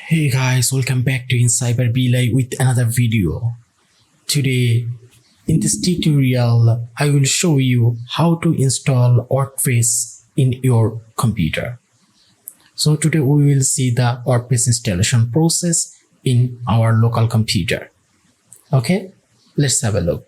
Hey guys, welcome back to XAMPP with another video. Today in this tutorial I will show you how to install WordPress in your computer. So today we will see the WordPress installation process in our local computer. Okay, let's have a look.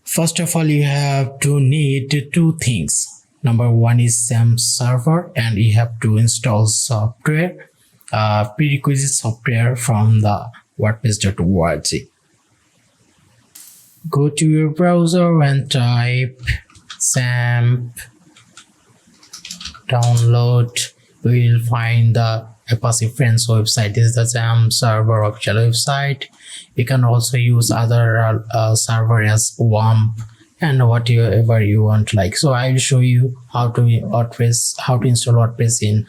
First of all, you have to need two things. Number one is XAMPP server, and you have to install software, prerequisite software from the WordPress.org. Go to your browser and type XAMPP download. You will find the Apache Friends website. This is the XAMPP server official website. You can also use other server as WAMP and whatever you want like. So I will show you how to install WordPress in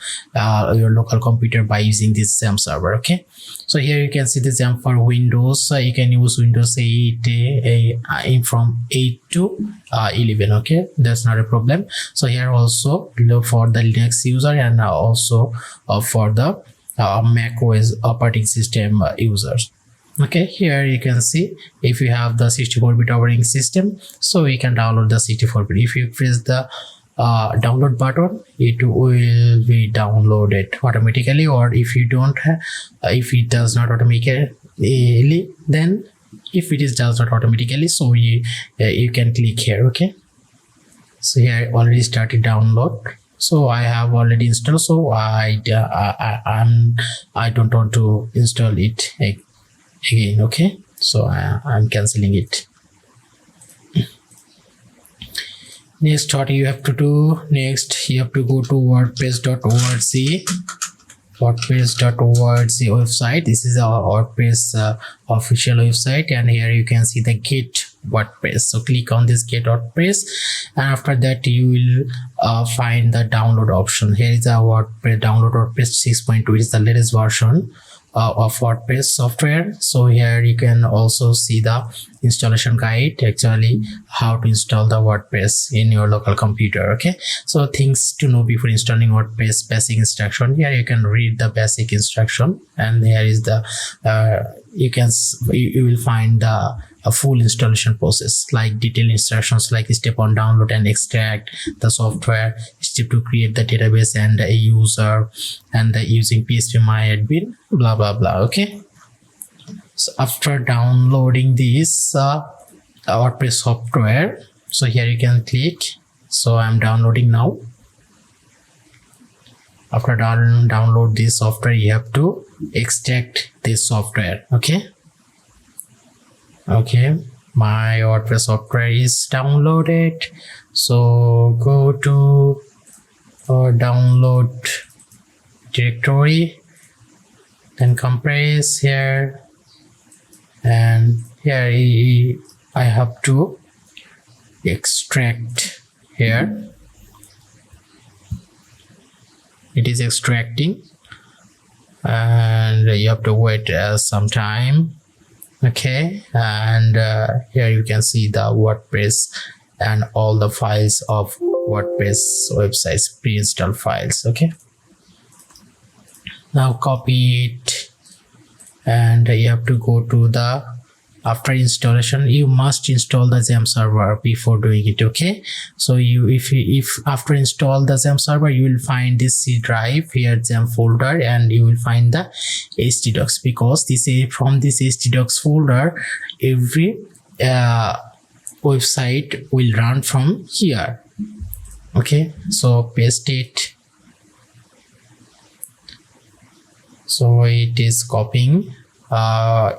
your local computer by using this XAMPP server. Okay, so here you can see the XAMPP for Windows. You can use Windows 8 from 8 to 11. Okay, that's not a problem. So here also look for the Linux user and also for the Mac OS operating system users. Okay, here you can see if you have the 64-bit operating system, so you can download the 64-bit. If you press the download button, it will be downloaded automatically, or if you don't have, if it does not automatically, then if it does not automatically, so you can click here. Okay, so here already started download. So I have already installed, so I don't want to install it again. Okay, so I'm canceling it. Next, what you have to do next, you have to go to WordPress.org. WordPress.org website. This is our WordPress official website, and here you can see the Get WordPress. So click on this Get WordPress, and after that you will find the download option. Here is our WordPress download WordPress 6.2. It is the latest version of WordPress software. So here you can also see the installation guide, actually how to install the WordPress in your local computer. Okay, so things to know before installing WordPress, basic instruction. Here you can read the basic instruction, and here is the you will find a full installation process, like detailed instructions like step on download and extract the software, step to create the database and a user, and using phpMyAdmin, blah blah blah. Okay, so after downloading this WordPress software, so here you can click. So I'm downloading now. After download this software, you have to extract this software. Okay, my WordPress software is downloaded. So go to download directory, then compress here, and here I have to extract. Here it is extracting, and you have to wait some time. Okay, and here you can see the WordPress and all the files of WordPress websites, pre-installed files. Okay, now copy it, and you have to go to the, after installation you must install the XAMPP server before doing it. Okay, so if after install the XAMPP server, you will find this C drive here, XAMPP folder, and you will find the htdocs, because this is from this htdocs folder every website will run from here. Okay, so paste it. So it is copying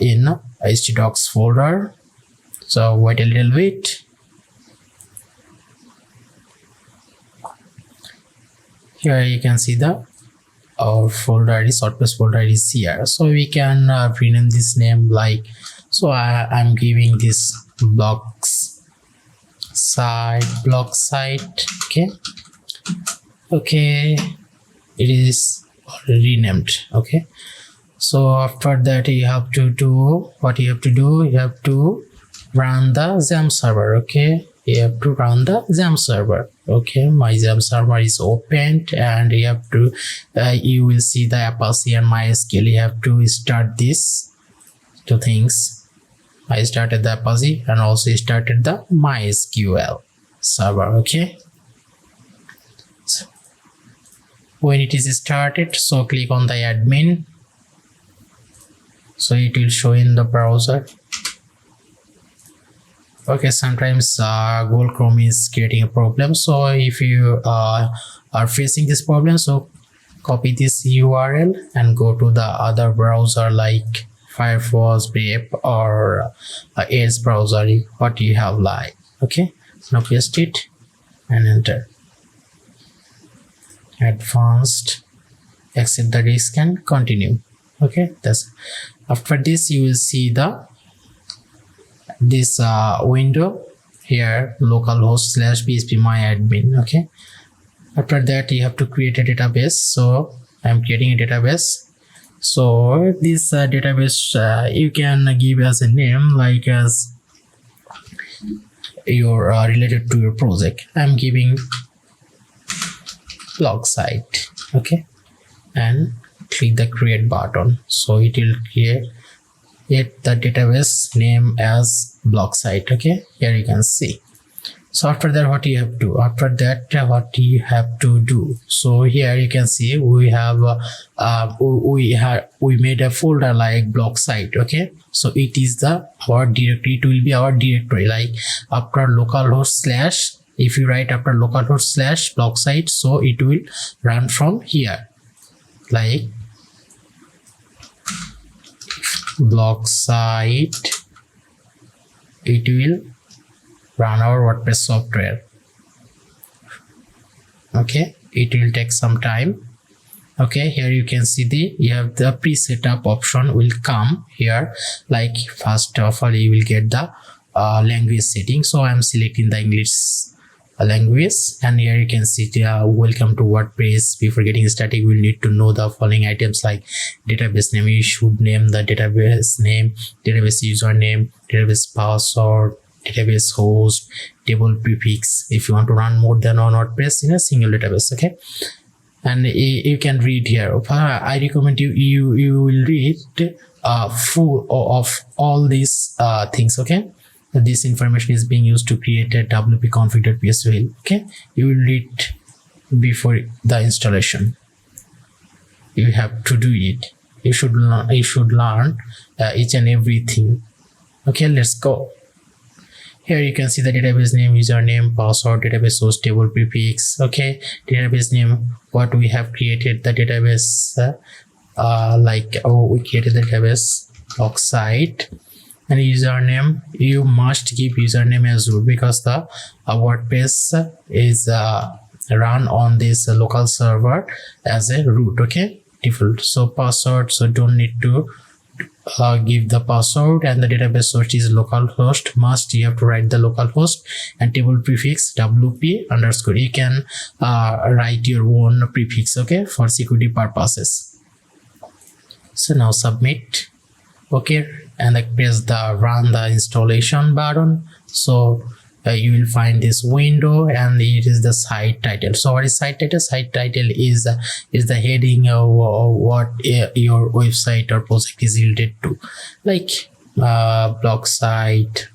in htdocs folder. So wait a little bit. Here you can see the our folder is WordPress folder is here. So we can rename this name like, so I'm giving this blog site. Okay, it is already named. Okay, So after that, you have to do what you have to do. You have to run the XAMPP server. Okay, you have to run the XAMPP server. Okay, my XAMPP server is opened, and you have to you will see the Apache and MySQL. You have to start these two things. I started the Apache and also started the MySQL server. Okay, so when it is started, so click on the admin. So it will show in the browser. Okay, sometimes Google Chrome is creating a problem. So if you are facing this problem, so copy this URL and go to the other browser like Firefox, Brave, or Edge browser, what you have like. Okay, now paste it and enter. Advanced, accept the risk and continue. Okay, that's after this you will see this window here, localhost /php myadmin. Okay, after that you have to create a database. So I'm creating a database. So this database you can give as a name like as your related to your project. I'm giving blog site. Okay, and click the create button. So it will create the database name as blog site. Okay, here you can see. So after that, what you have to do, so here you can see we have we made a folder like blog site. Okay, so it is our directory. It will be our directory like after localhost / if you write after localhost / blog site, so it will run from here like blog site. It will run our WordPress software. Okay, it will take some time. Okay, here you can see you have the pre-setup option will come here. Like first of all you will get the language setting. So I'm selecting the English language, and here you can see welcome to WordPress. Before getting started, we will need to know the following items like database name. You should name the database name, database username, database password, database host, table prefix if you want to run more than one WordPress in a single database. Okay, and you can read here. I recommend you will read full of all these things. Okay, this information is being used to create a WP config.ps file. Okay, you will read before the installation. You have to do it. You should learn each and everything. Okay, let's go. Here you can see the database name, username, password, database source, table prefix. Okay, database name, what we have created the database we created the database blog site. And username, you must give username as root because the WordPress is run on this local server as a root. Okay, default. So password, so don't need to give the password, and the database source is localhost. You have to write the localhost, and table prefix WP underscore. You can write your own prefix. Okay, for security purposes. So now submit. Okay, and press the run the installation button. So you will find this window, and it is the site title. So what is site title? Site title is the heading of what your website or project is related to, like blog site,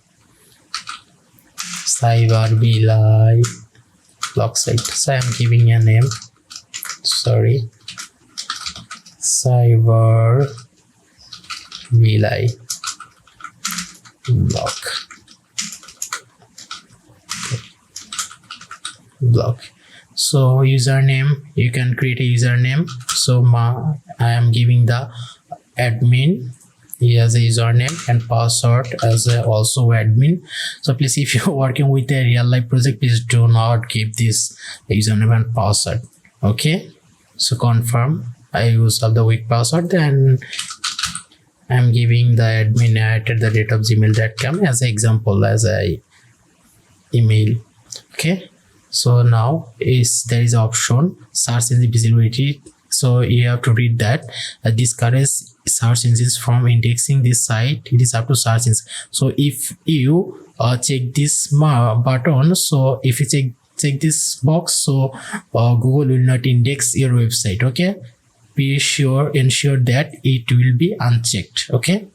cyber bilai, blog site. So I'm giving a name, sorry, cyber bilai blog. So username, you can create a username. So I am giving the admin as a username, and password as also admin. So please, if you're working with a real life project, please do not give this username and password. Okay, so confirm. I use of the weak password, then I'm giving the admin @gmail.com as an example, as a email. Okay, so now there is option search engine visibility. So you have to read that discourage search engines from indexing this site. It is up to search engines. So if you check this button, so if you check this box, so Google will not index your website. Okay, ensure that it will be unchecked. Okay,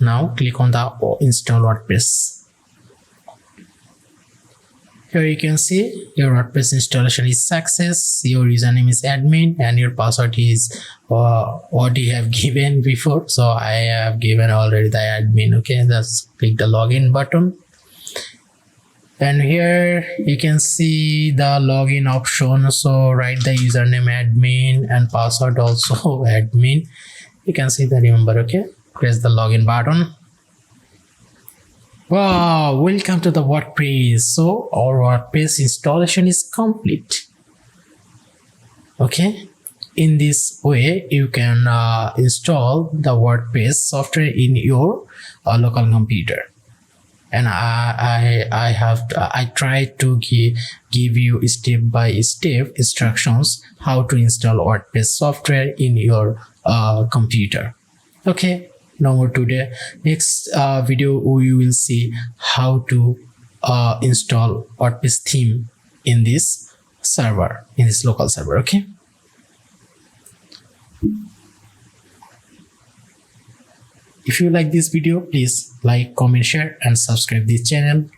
now click on the install WordPress. Here you can see your WordPress installation is success. Your username is admin and your password is what you have given before. So I have given already the admin. Okay, just click the login button. And here you can see the login option. So write the username admin and password also admin. You can see the remember. Okay, press the login button. Wow, welcome to the WordPress. So our WordPress installation is complete. Okay, in this way you can install the WordPress software in your local computer. And I tried to give you step-by-step instructions how to install WordPress software in your computer. Okay, no more today. Next video we will see how to install WordPress theme in this server, in this local server. Okay. If you like this video, please like, comment, share and subscribe this channel.